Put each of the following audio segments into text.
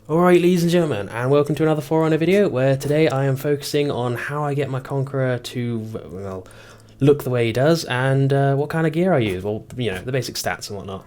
Alright, ladies and gentlemen, and welcome to another For Honor video, where today I am focusing on how I get my Conqueror to, well, look the way he does, and what kind of gear I use, well, you know, the basic stats and whatnot.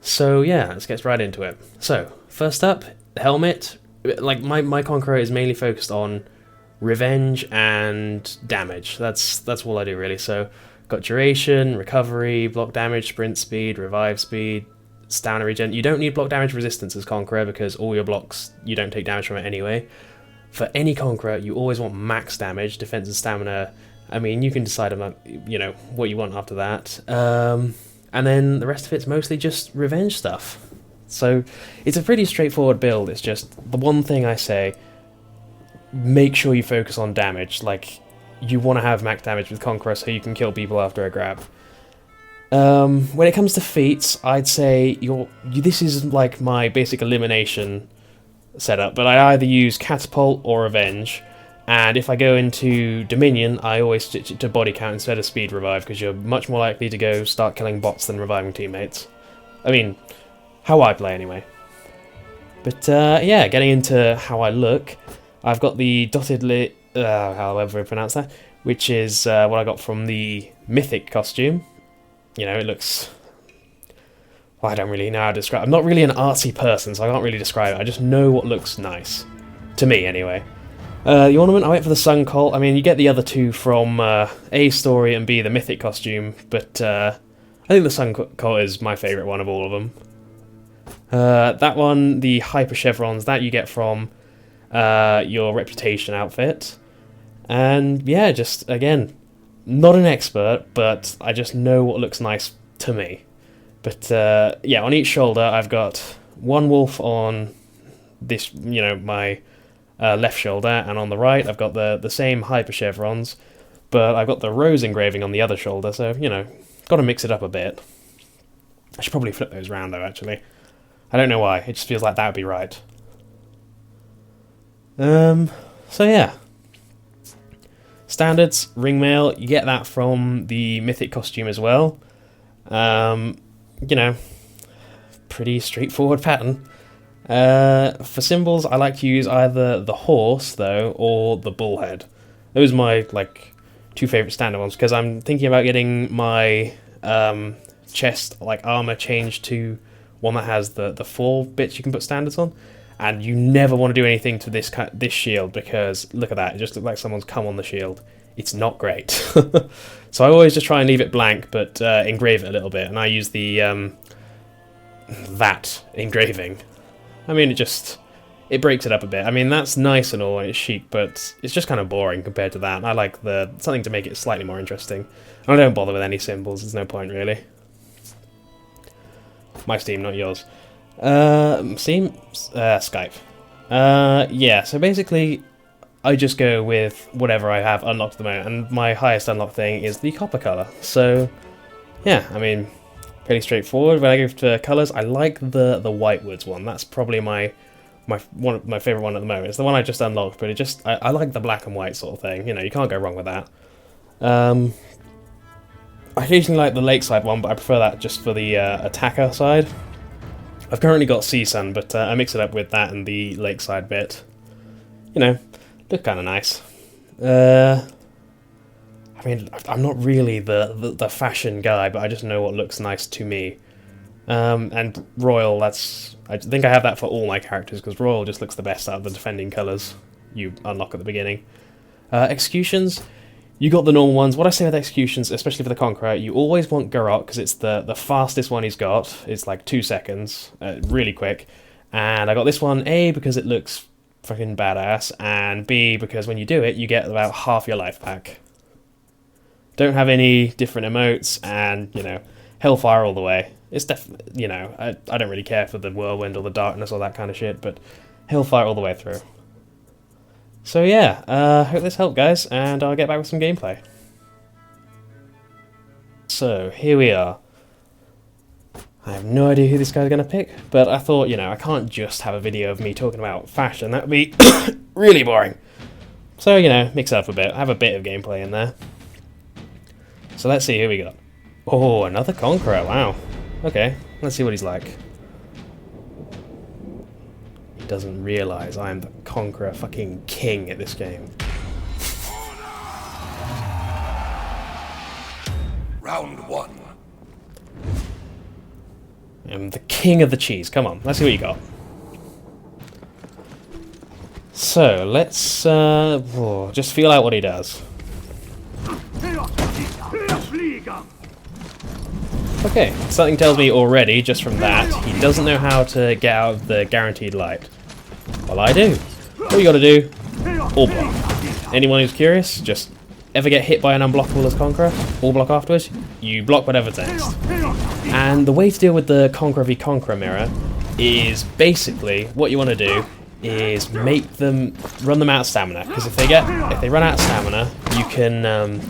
So yeah, let's get right into it. So, first up, the helmet. Like, my Conqueror is mainly focused on revenge and damage. That's all I do, really. So, got duration, recovery, block damage, sprint speed, revive speed, stamina regen. You don't need block damage resistance as Conqueror because all your blocks, you don't take damage from it anyway. For any Conqueror, you always want max damage, defense and stamina. I mean, you can decide on, you know, what you want after that. And then the rest of it's mostly just revenge stuff. So it's a pretty straightforward build. It's just the one thing I say, make sure you focus on damage. Like, you want to have max damage with Conqueror so you can kill people after a grab. When it comes to feats, I'd say this is like my basic elimination setup, but I either use Catapult or Revenge, and if I go into Dominion, I always switch it to Body Count instead of Speed Revive, because you're much more likely to go start killing bots than reviving teammates. I mean, how I play anyway. But yeah, getting into how I look, I've got the dotted however I pronounce that, which is what I got from the Mythic costume. You know, it looks... Well, I don't really know how to describe it. I'm not really an artsy person, so I can't really describe it. I just know what looks nice. To me, anyway. The ornament, I went for the Sun Colt. I mean, you get the other two from A, Story, and B, the Mythic costume, but I think the Sun Colt is my favourite one of all of them. That one, the Hyper Chevrons, that you get from your Reputation outfit. And yeah, just, again... Not an expert, but I just know what looks nice to me. But yeah, on each shoulder I've got one wolf on this, you know, my left shoulder, and on the right I've got the same hyper chevrons, but I've got the rose engraving on the other shoulder, so, you know, got to mix it up a bit. I should probably flip those around though, actually. I don't know why, it just feels like that would be right. So yeah. Standards, ringmail, you get that from the Mythic costume as well. You know, pretty straightforward pattern. For symbols, I like to use either the horse, though, or the bullhead. Those are my, like, two favourite standard ones, because I'm thinking about getting my chest, like, armour changed to one that has the 4 bits you can put standards on. And you never want to do anything to this shield, because look at that, it just looks like someone's come on the shield. It's not great. So I always just try and leave it blank, but engrave it a little bit, and I use the that engraving. I mean, it breaks it up a bit. I mean, that's nice and all, and it's chic, but it's just kind of boring compared to that. I like something to make it slightly more interesting. I don't bother with any symbols, there's no point really. My Steam, not yours. Skype. Yeah, so basically, I just go with whatever I have unlocked at the moment, and my highest unlocked thing is the copper colour. So, yeah, I mean, pretty straightforward. When I go for colours, I like the Whitewoods one. That's probably my favourite one at the moment. It's the one I just unlocked, but I like the black and white sort of thing. You know, you can't go wrong with that. I occasionally like the Lakeside one, but I prefer that just for the attacker side. I've currently got Sea Sun, but I mix it up with that and the Lakeside bit. You know, look kind of nice. I mean, I'm not really the fashion guy, but I just know what looks nice to me. And Royal, I think I have that for all my characters, because Royal just looks the best out of the defending colours you unlock at the beginning. Executions, you got the normal ones. What I say with executions, especially for the Conqueror, you always want Garrote, because it's the fastest one he's got. It's like 2 seconds, really quick. And I got this one, A, because it looks fucking badass, and B, because when you do it, you get about half your life back. Don't have any different emotes, and, you know, Hellfire all the way. It's definitely, you know, I don't really care for the Whirlwind or the Darkness or that kind of shit, but Hellfire all the way through. So yeah, hope this helped, guys, and I'll get back with some gameplay. So, here we are. I have no idea who this guy's going to pick, but I thought, you know, I can't just have a video of me talking about fashion. That would be really boring. So, you know, mix it up a bit, have a bit of gameplay in there. So let's see who we got. Oh, another Conqueror, wow. Okay, let's see what he's like. He doesn't realise I am the conqueror fucking king at this game. Round one. I'm the king of the cheese. Come on, let's see what you got. So, let's just feel out what he does. Okay, something tells me already, just from that, he doesn't know how to get out of the guaranteed light. Well, I do. All you gotta do, all block. Anyone who's curious, just ever get hit by an unblockable as Conqueror, all block afterwards, you block whatever's next. And the way to deal with the Conqueror v Conqueror mirror is basically, what you want to do is make them, run them out of stamina, because if they run out of stamina, you can,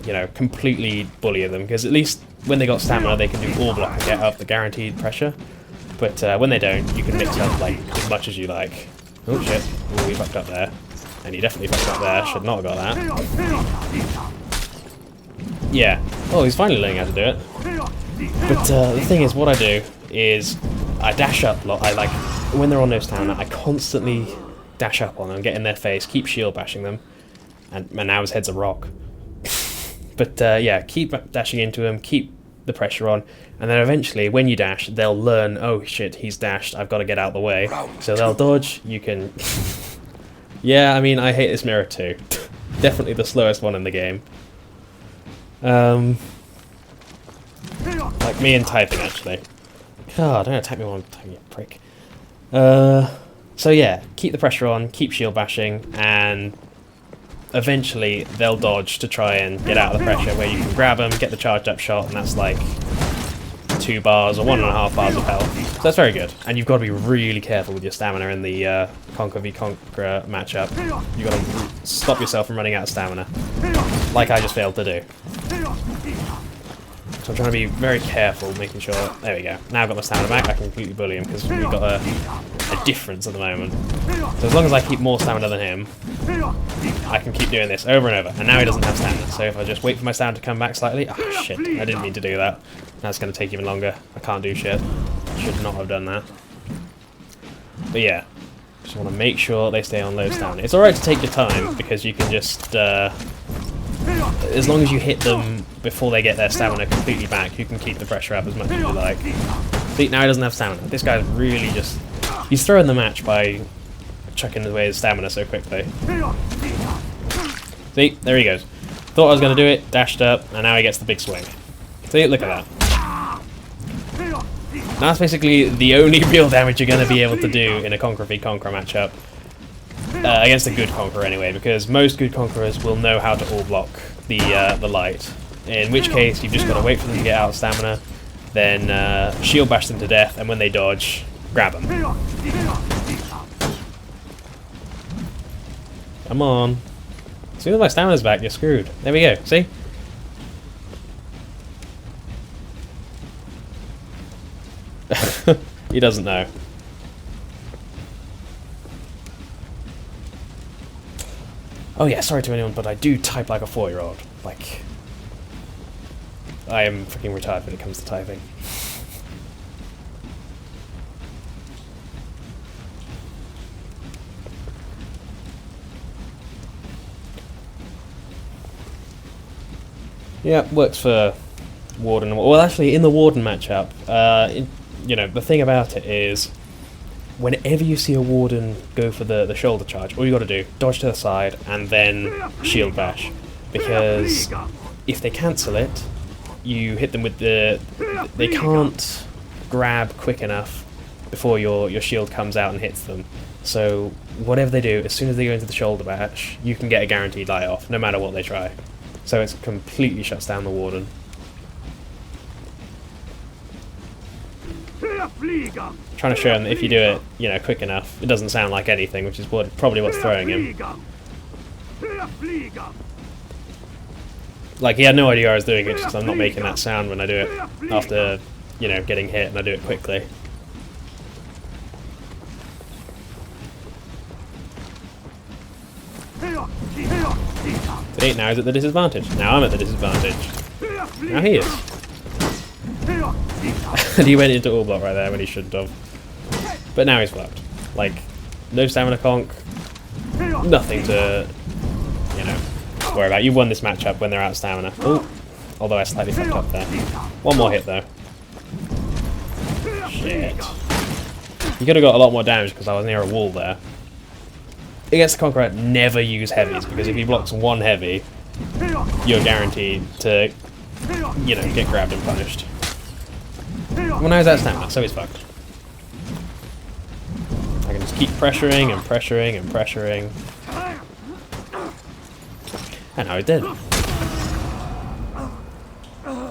you know, completely bully them, because at least when they got stamina, they can do all block and get up the guaranteed pressure. But when they don't, you can mix up like as much as you like. Oh shit! Oh, we fucked up there, and he definitely fucked up there. Should not have got that. Yeah. Oh, he's finally learning how to do it. But the thing is, what I do is I dash up a lot. I like when they're on no stamina, I constantly dash up on them, get in their face, keep shield bashing them, and now his head's a rock. But yeah, keep dashing into him, keep the pressure on, and then eventually, when you dash, they'll learn, oh shit, he's dashed, I've got to get out of the way. So they'll dodge, you can... Yeah, I mean, I hate this mirror too. Definitely the slowest one in the game. Like me and typing, actually. God, don't attack me while I'm typing, you prick. So yeah, keep the pressure on, keep shield bashing, and eventually they'll dodge to try and get out of the pressure, where you can grab them, get the charged up shot, and that's like 2 bars or 1.5 bars of health. So that's very good. And you've got to be really careful with your stamina in the Conquer v Conqueror matchup. You've got to stop yourself from running out of stamina, like I just failed to do. So I'm trying to be very careful, making sure... There we go. Now I've got my stamina back, I can completely bully him, because we've got a difference at the moment. So as long as I keep more stamina than him, I can keep doing this over and over. And now he doesn't have stamina, so if I just wait for my stamina to come back slightly... Oh shit, I didn't mean to do that. That's going to take even longer. I can't do shit. Should not have done that. But yeah, just want to make sure they stay on low stamina. It's alright to take your time, because you can just... as long as you hit them before they get their stamina completely back, you can keep the pressure up as much as you like. See, now he doesn't have stamina. This guy's really just... He's throwing the match by chucking away his stamina so quickly. See, there he goes. Thought I was going to do it, dashed up, and now he gets the big swing. See, look at that. Now that's basically the only real damage you're going to be able to do in a Conqueror v Conqueror matchup. Against a good Conqueror anyway, because most good Conquerors will know how to all block the light. In which case, you've just got to wait for them to get out of stamina, then shield bash them to death, and when they dodge, grab them. Come on. As soon as my stamina's back, you're screwed. There we go, see? He doesn't know. Oh yeah, sorry to anyone, but I do type like a 4-year-old. Like, I am freaking retarded when it comes to typing. Yeah, works for Warden. Well, actually, in the Warden matchup, you know, the thing about it is, whenever you see a Warden go for the shoulder charge, all you got to do, dodge to the side and then shield bash. Because if they cancel it, you hit them with the... They can't grab quick enough before your shield comes out and hits them. So whatever they do, as soon as they go into the shoulder bash, you can get a guaranteed light off, no matter what they try. So it completely shuts down the Warden. Trying to show him that if you do it, you know, quick enough, it doesn't sound like anything, which is probably what's throwing him. Like, he had no idea I was doing it, just I'm not making that sound when I do it after, you know, getting hit, and I do it quickly. See, now he's at the disadvantage. Now I'm at the disadvantage. Now he is. And he went into all block right there when he shouldn't have. But now he's fucked. Like, No stamina conq. Nothing to, you know, worry about. You've won this matchup when they're out of stamina. Oh, although I slightly fucked up there. One more hit though. Shit. You could have got a lot more damage because I was near a wall there. Against the Conqueror, never use heavies, because if he blocks one heavy, you're guaranteed to, you know, get grabbed and punished. Well, now he's out of stamina, so he's fucked. I can just keep pressuring and pressuring and pressuring. And now he's dead.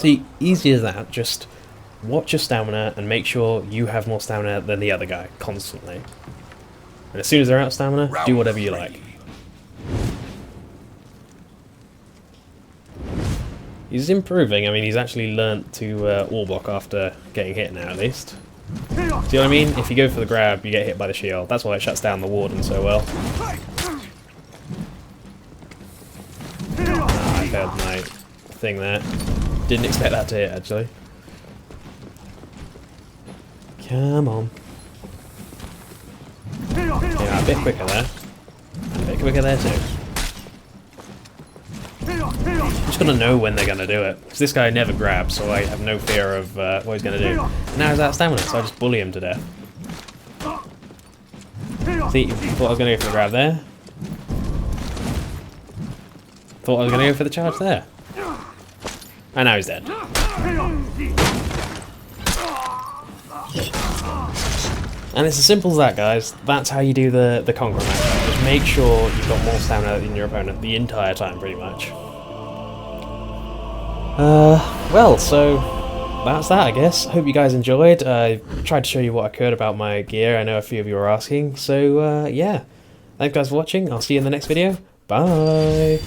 See, easy as that, just watch your stamina and make sure you have more stamina than the other guy, constantly. And as soon as they're out of stamina, do whatever you like. He's improving. I mean, he's actually learnt to wall block after getting hit now, at least. See what I mean? If you go for the grab, you get hit by the shield. That's why it shuts down the warden so well. I failed my thing there. Didn't expect that to hit, actually. Come on. Yeah, a bit quicker there. And a bit quicker there too. Just gotta know when they're gonna do it. Because this guy never grabs, so I have no fear of what he's gonna do. And now he's out of stamina, so I just bully him to death. See, thought I was gonna go for the grab there. Thought I was gonna go for the charge there. And now he's dead. And it's as simple as that, guys. That's how you do the Conqueror matchup. Just make sure you've got more stamina than your opponent the entire time, pretty much. Well, so that's that, I guess. Hope you guys enjoyed. I tried to show you what I could about my gear. I know a few of you were asking. So, yeah. Thanks, guys, for watching. I'll see you in the next video. Bye!